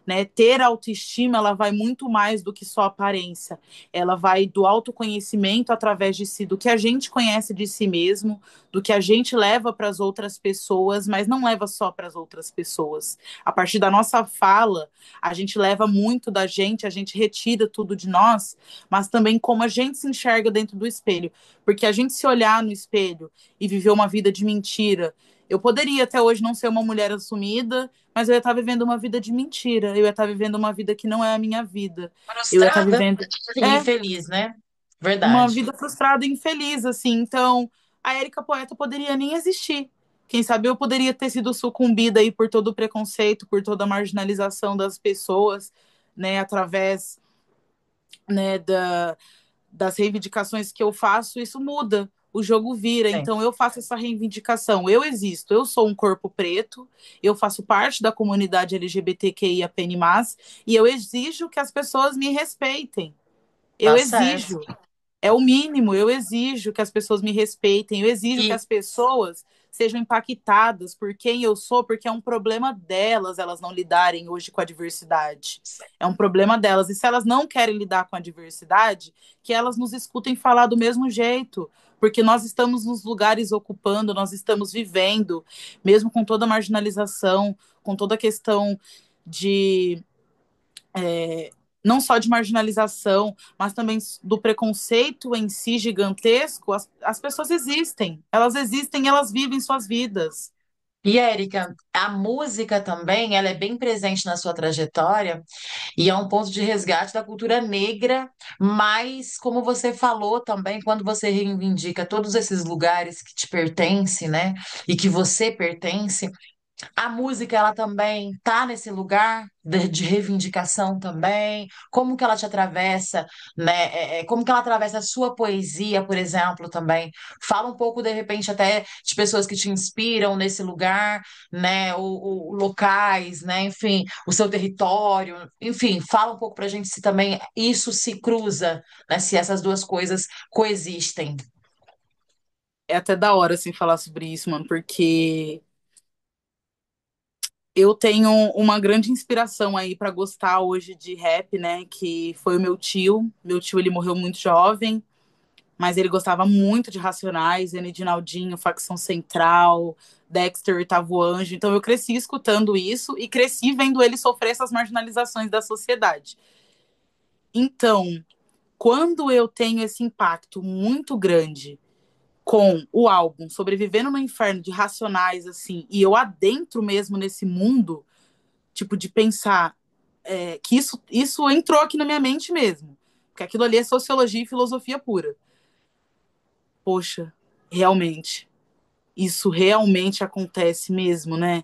Né? Ter autoestima, ela vai muito mais do que só aparência. Ela vai do autoconhecimento através de si, do que a gente conhece de si mesmo, do que a gente leva para as outras pessoas, mas não leva só para as outras pessoas. A partir da nossa fala, a gente leva muito da gente, a gente retira tudo de nós, mas também como a gente se enxerga dentro do espelho. Porque a gente se olhar no espelho e viver uma vida de mentira, eu poderia até hoje não ser uma mulher assumida, mas eu ia estar vivendo uma vida de mentira. Eu ia estar vivendo uma vida que não é a minha vida. Eu ia estar Frustrada vivendo e é infeliz, né? uma Verdade. vida frustrada e infeliz, assim. Então, a Érica Poeta poderia nem existir. Quem sabe eu poderia ter sido sucumbida aí por todo o preconceito, por toda a marginalização das pessoas, né, através, né, das reivindicações que eu faço, isso muda. O jogo vira, Sim. então eu faço essa reivindicação. Eu existo, eu sou um corpo preto, eu faço parte da comunidade LGBTQIAPN+, e eu exijo que as pessoas me respeitem. Eu Tá certo. exijo. É o mínimo, eu exijo que as pessoas me respeitem, eu exijo que E as pessoas sejam impactadas por quem eu sou, porque é um problema delas elas não lidarem hoje com a diversidade. É um problema delas. E se elas não querem lidar com a diversidade, que elas nos escutem falar do mesmo jeito, porque nós estamos nos lugares ocupando, nós estamos vivendo, mesmo com toda a marginalização, com toda a questão de não só de marginalização, mas também do preconceito em si gigantesco, as pessoas existem, elas vivem suas vidas. Érica, a música também, ela é bem presente na sua trajetória e é um ponto de resgate da cultura negra, mas como você falou também, quando você reivindica todos esses lugares que te pertencem, né, e que você pertence, a música, ela também tá nesse lugar de reivindicação também. Como que ela te atravessa, né? Como que ela atravessa a sua poesia, por exemplo, também. Fala um pouco, de repente, até de pessoas que te inspiram nesse lugar, né? O locais, né? Enfim, o seu território. Enfim, fala um pouco pra gente se também isso se cruza, né? Se essas duas coisas coexistem. É até da hora, assim, falar sobre isso, mano, porque eu tenho uma grande inspiração aí para gostar hoje de rap, né, que foi o meu tio. Meu tio, ele morreu muito jovem, mas ele gostava muito de Racionais, Edinaldinho, Facção Central, Dexter, Oitavo Anjo. Então eu cresci escutando isso e cresci vendo ele sofrer essas marginalizações da sociedade. Então, quando eu tenho esse impacto muito grande com o álbum Sobrevivendo no Inferno de Racionais, assim, e eu adentro mesmo nesse mundo, tipo, de pensar que isso entrou aqui na minha mente mesmo. Porque aquilo ali é sociologia e filosofia pura. Poxa, realmente. Isso realmente acontece mesmo, né?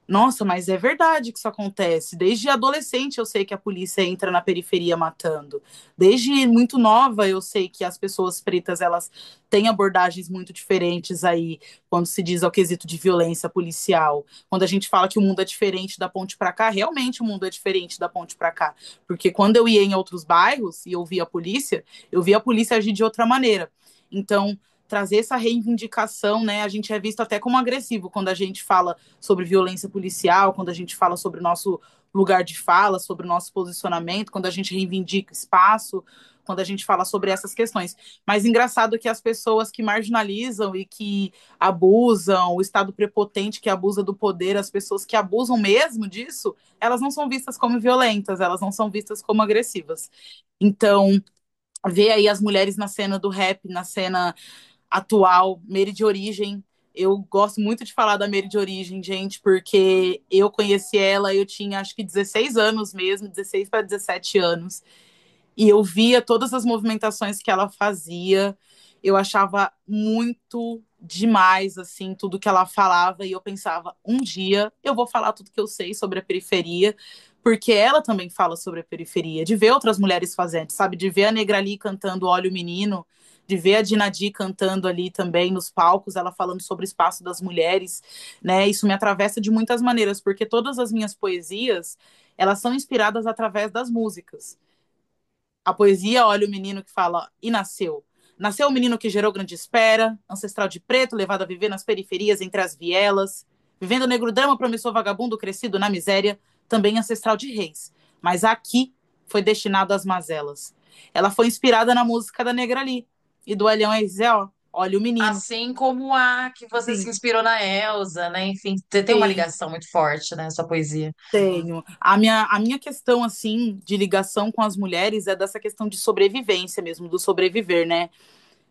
Nossa, mas é verdade que isso acontece. Desde adolescente eu sei que a polícia entra na periferia matando. Desde muito nova eu sei que as pessoas pretas elas têm abordagens muito diferentes aí quando se diz ao quesito de violência policial. Quando a gente fala que o mundo é diferente da ponte para cá, realmente o mundo é diferente da ponte para cá. Porque quando eu ia em outros bairros e eu via a polícia, eu via a polícia agir de outra maneira. Então, trazer essa reivindicação, né? A gente é visto até como agressivo quando a gente fala sobre violência policial, quando a gente fala sobre o nosso lugar de fala, sobre o nosso posicionamento, quando a gente reivindica espaço, quando a gente fala sobre essas questões. Mas engraçado que as pessoas que marginalizam e que abusam, o Estado prepotente que abusa do poder, as pessoas que abusam mesmo disso, elas não são vistas como violentas, elas não são vistas como agressivas. Então, ver aí as mulheres na cena do rap, na cena atual, Mary de Origem. Eu gosto muito de falar da Mary de Origem, gente, porque eu conheci ela, eu tinha acho que 16 anos mesmo, 16 para 17 anos. E eu via todas as movimentações que ela fazia. Eu achava muito demais, assim, tudo que ela falava. E eu pensava, um dia eu vou falar tudo que eu sei sobre a periferia, porque ela também fala sobre a periferia. De ver outras mulheres fazendo, sabe? De ver a Negrali cantando Olha o Menino, de ver a Dinadi cantando ali também nos palcos, ela falando sobre o espaço das mulheres, né? Isso me atravessa de muitas maneiras, porque todas as minhas poesias, elas são inspiradas através das músicas. A poesia, olha o menino que fala, e nasceu. Nasceu o menino que gerou grande espera, ancestral de preto, levado a viver nas periferias entre as vielas. Vivendo negro drama, promissor vagabundo, crescido na miséria, também ancestral de reis. Mas aqui foi destinado às mazelas. Ela foi inspirada na música da Negrali e do Elião Eizé, olha o menino. Assim como a que você se Sim, inspirou na Elsa, né? Enfim, você tem uma sim. ligação muito forte, né? Sua poesia. Tenho. A minha questão, assim, de ligação com as mulheres é dessa questão de sobrevivência mesmo, do sobreviver, né?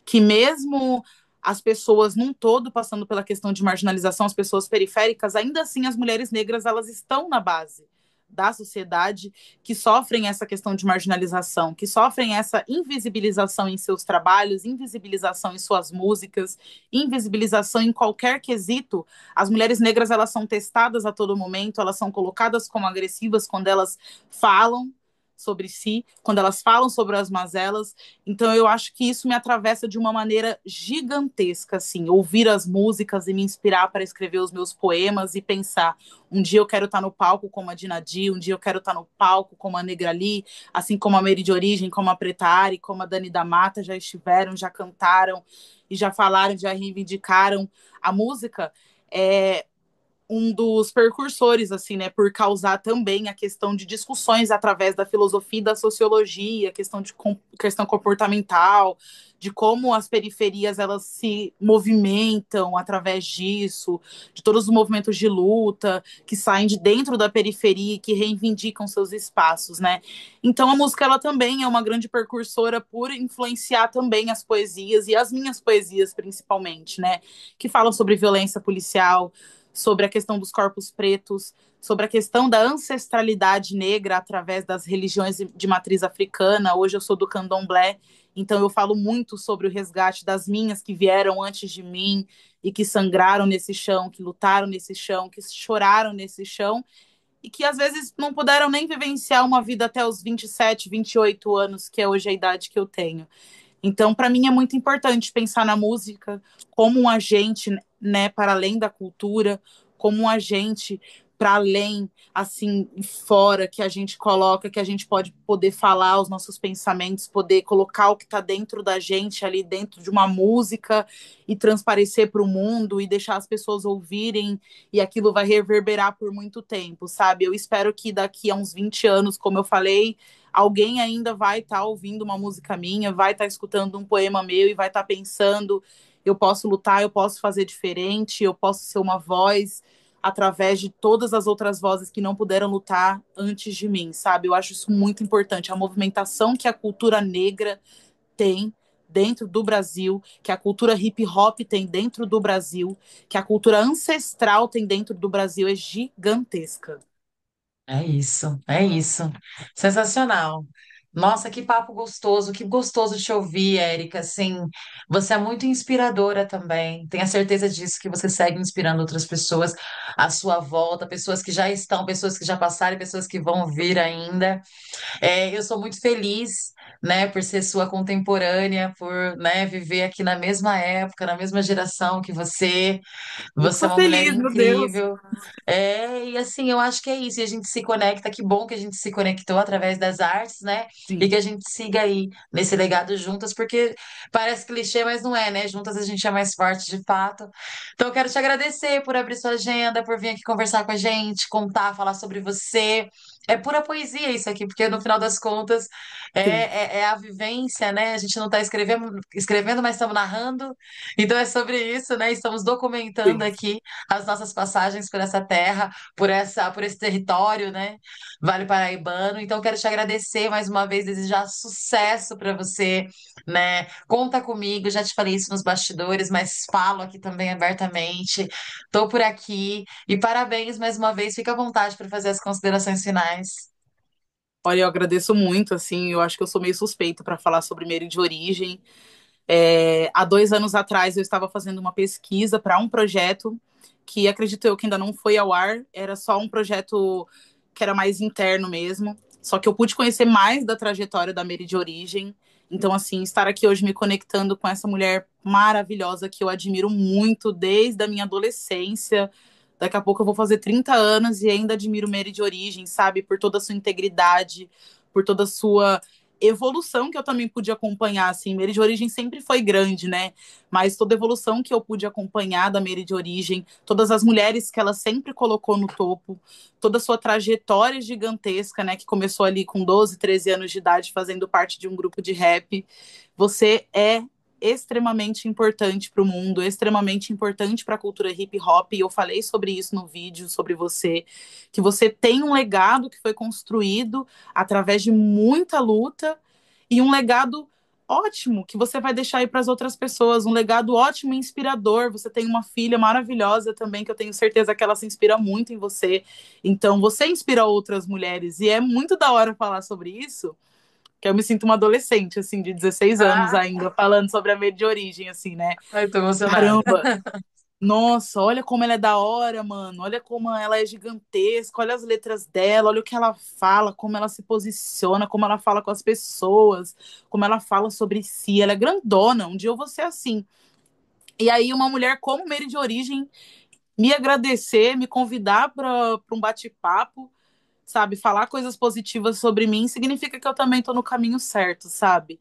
Que mesmo as pessoas num todo passando pela questão de marginalização, as pessoas periféricas, ainda assim as mulheres negras elas estão na base da sociedade que sofrem essa questão de marginalização, que sofrem essa invisibilização em seus trabalhos, invisibilização em suas músicas, invisibilização em qualquer quesito. As mulheres negras elas são testadas a todo momento, elas são colocadas como agressivas quando elas falam sobre si, quando elas falam sobre as mazelas. Então eu acho que isso me atravessa de uma maneira gigantesca, assim, ouvir as músicas e me inspirar para escrever os meus poemas e pensar, um dia eu quero estar no palco como a Dinadi, um dia eu quero estar no palco como a Negrali, assim como a Mary de Origem, como a Preta Ari, como a Dani da Mata já estiveram, já cantaram e já falaram, já reivindicaram a música. É, um dos percursores, assim, né, por causar também a questão de discussões através da filosofia e da sociologia, questão comportamental, de como as periferias elas se movimentam através disso, de todos os movimentos de luta que saem de dentro da periferia e que reivindicam seus espaços, né? Então a música ela também é uma grande percursora por influenciar também as poesias e as minhas poesias principalmente, né, que falam sobre violência policial, sobre a questão dos corpos pretos, sobre a questão da ancestralidade negra através das religiões de matriz africana. Hoje eu sou do candomblé, então eu falo muito sobre o resgate das minhas que vieram antes de mim e que sangraram nesse chão, que lutaram nesse chão, que choraram nesse chão e que às vezes não puderam nem vivenciar uma vida até os 27, 28 anos, que é hoje a idade que eu tenho. Então, para mim é muito importante pensar na música como um agente, né, para além da cultura, como um agente para além, assim, fora, que a gente coloca, que a gente pode poder falar os nossos pensamentos, poder colocar o que está dentro da gente ali dentro de uma música e transparecer para o mundo e deixar as pessoas ouvirem e aquilo vai reverberar por muito tempo, sabe? Eu espero que daqui a uns 20 anos, como eu falei, alguém ainda vai estar ouvindo uma música minha, vai estar escutando um poema meu e vai estar pensando: eu posso lutar, eu posso fazer diferente, eu posso ser uma voz através de todas as outras vozes que não puderam lutar antes de mim, sabe? Eu acho isso muito importante, a movimentação que a cultura negra tem dentro do Brasil, que a cultura hip hop tem dentro do Brasil, que a cultura ancestral tem dentro do Brasil é gigantesca. É isso, é isso. Sensacional. Nossa, que gostoso te ouvir, Érica. Assim, você é muito inspiradora também. Tenho a certeza disso, que você segue inspirando outras pessoas à sua volta, pessoas que já estão, pessoas que já passaram, e pessoas que vão vir ainda. Eu sou muito feliz, né, por ser sua contemporânea, por, né, viver aqui na mesma época, na mesma geração que você. Eu que Você é sou uma mulher feliz, meu Deus. incrível. E assim, eu acho que é isso. E a gente se conecta, que bom que a gente se conectou através das artes, né? E Sim. que a gente siga aí nesse legado juntas, porque parece clichê, mas não é, né? Juntas a gente é mais forte de fato. Então, eu quero te agradecer por abrir sua agenda, por vir aqui conversar com a gente, contar, falar sobre você. É pura poesia isso aqui, porque no final das contas Sim, é a vivência, né? A gente não está escrevendo, mas estamos narrando. Então é sobre isso, né? Estamos documentando sim. aqui as nossas passagens por essa terra, por esse território, né? Vale Paraibano. Então quero te agradecer mais uma vez, desejar sucesso para você, né? Conta comigo, já te falei isso nos bastidores, mas falo aqui também abertamente. Estou por aqui. E parabéns mais uma vez. Fica à vontade para fazer as considerações finais. Olha, eu agradeço muito, assim, eu acho que eu sou meio suspeita para falar sobre Meire de origem. Há 2 anos atrás eu estava fazendo uma pesquisa para um projeto que acredito eu que ainda não foi ao ar, era só um projeto que era mais interno mesmo. Só que eu pude conhecer mais da trajetória da Meire de origem. Então, assim, estar aqui hoje me conectando com essa mulher maravilhosa que eu admiro muito desde a minha adolescência. Daqui a pouco eu vou fazer 30 anos e ainda admiro Meire de origem, sabe? Por toda a sua integridade, por toda a sua evolução que eu também pude acompanhar, assim, Meire de origem sempre foi grande, né? Mas toda a evolução que eu pude acompanhar da Meire de origem, todas as mulheres que ela sempre colocou no topo, toda a sua trajetória gigantesca, né? Que começou ali com 12, 13 anos de idade, fazendo parte de um grupo de rap. Você é extremamente importante para o mundo, extremamente importante para a cultura hip hop. E eu falei sobre isso no vídeo, sobre você, que você tem um legado que foi construído através de muita luta e um legado ótimo que você vai deixar aí para as outras pessoas, um legado ótimo e inspirador. Você tem uma filha maravilhosa também, que eu tenho certeza que ela se inspira muito em você. Então, você inspira outras mulheres e é muito da hora falar sobre isso, que eu me sinto uma adolescente, assim, de 16 anos Ah, ainda, falando sobre a medo de origem, assim, né? ai, tô emocionada. Caramba, nossa, olha como ela é da hora, mano. Olha como ela é gigantesca. Olha as letras dela, olha o que ela fala, como ela se posiciona, como ela fala com as pessoas, como ela fala sobre si. Ela é grandona. Um dia eu vou ser assim. E aí, uma mulher como Mary de origem me agradecer, me convidar para um bate-papo, sabe? Falar coisas positivas sobre mim significa que eu também tô no caminho certo, sabe?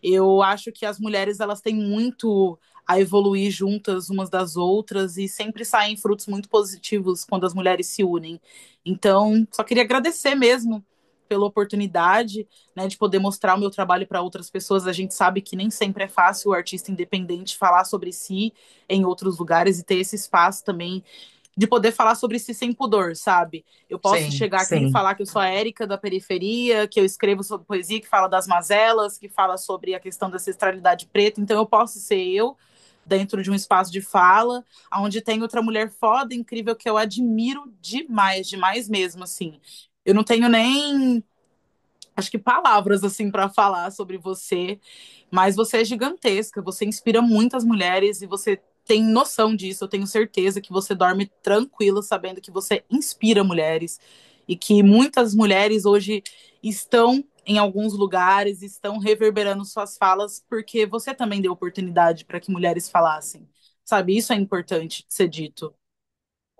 Eu acho que as mulheres elas têm muito a evoluir juntas umas das outras e sempre saem frutos muito positivos quando as mulheres se unem. Então, só queria agradecer mesmo pela oportunidade, né, de poder mostrar o meu trabalho para outras pessoas. A gente sabe que nem sempre é fácil o artista independente falar sobre si em outros lugares e ter esse espaço também de poder falar sobre si sem pudor, sabe? Eu posso Sim, chegar aqui e sim. falar que eu sou a Érica da periferia, que eu escrevo sobre poesia, que fala das mazelas, que fala sobre a questão da ancestralidade preta, então eu posso ser eu dentro de um espaço de fala, onde tem outra mulher foda, incrível, que eu admiro demais, demais mesmo, assim. Eu não tenho nem, acho que palavras, assim, para falar sobre você, mas você é gigantesca, você inspira muitas mulheres e você tem noção disso. Eu tenho certeza que você dorme tranquila sabendo que você inspira mulheres e que muitas mulheres hoje estão em alguns lugares, estão reverberando suas falas porque você também deu oportunidade para que mulheres falassem. Sabe, isso é importante de ser dito.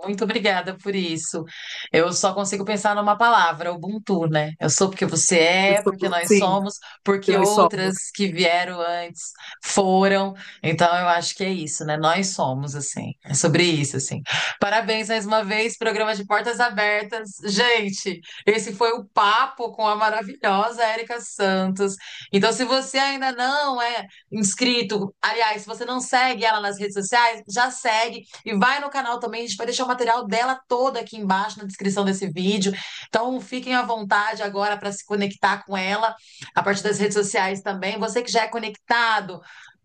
Muito obrigada por isso. Eu só consigo pensar numa palavra, Ubuntu, né? Eu sou porque você Eu é, sou, porque nós sim, somos, que porque nós somos. outras que vieram antes foram. Então eu acho que é isso, né? Nós somos, assim. É sobre isso, assim. Parabéns mais uma vez, programa de portas abertas. Gente, esse foi o papo com a maravilhosa Érica Santos. Então, se você ainda não é inscrito, aliás, se você não segue ela nas redes sociais, já segue. E vai no canal também, a gente vai deixar o material dela todo aqui embaixo na descrição desse vídeo. Então fiquem à vontade agora para se conectar com ela a partir das redes sociais também. Você que já é conectado,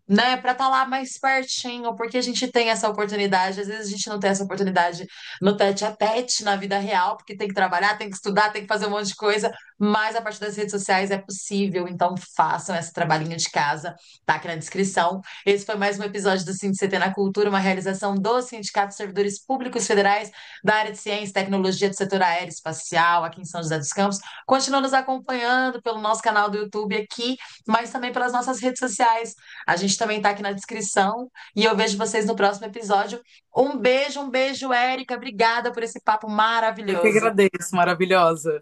né, para estar lá mais pertinho, porque a gente tem essa oportunidade, às vezes a gente não tem essa oportunidade no tete a tete, na vida real, porque tem que trabalhar, tem que estudar, tem que fazer um monte de coisa, mas a partir das redes sociais é possível, então façam esse trabalhinho de casa, tá aqui na descrição. Esse foi mais um episódio do CT na Cultura, uma realização do Sindicato de Servidores Públicos Federais da área de Ciência e Tecnologia do setor aéreo e espacial, aqui em São José dos Campos. Continua nos acompanhando pelo nosso canal do YouTube aqui, mas também pelas nossas redes sociais. A gente também está aqui na descrição e eu vejo vocês no próximo episódio. Um beijo, Érica. Obrigada por esse papo Eu que maravilhoso. agradeço, maravilhosa.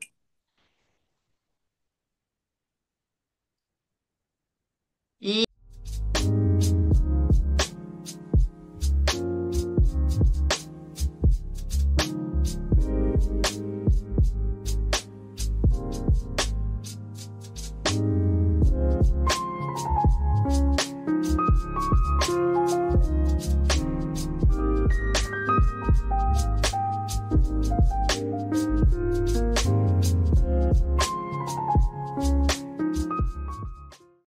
E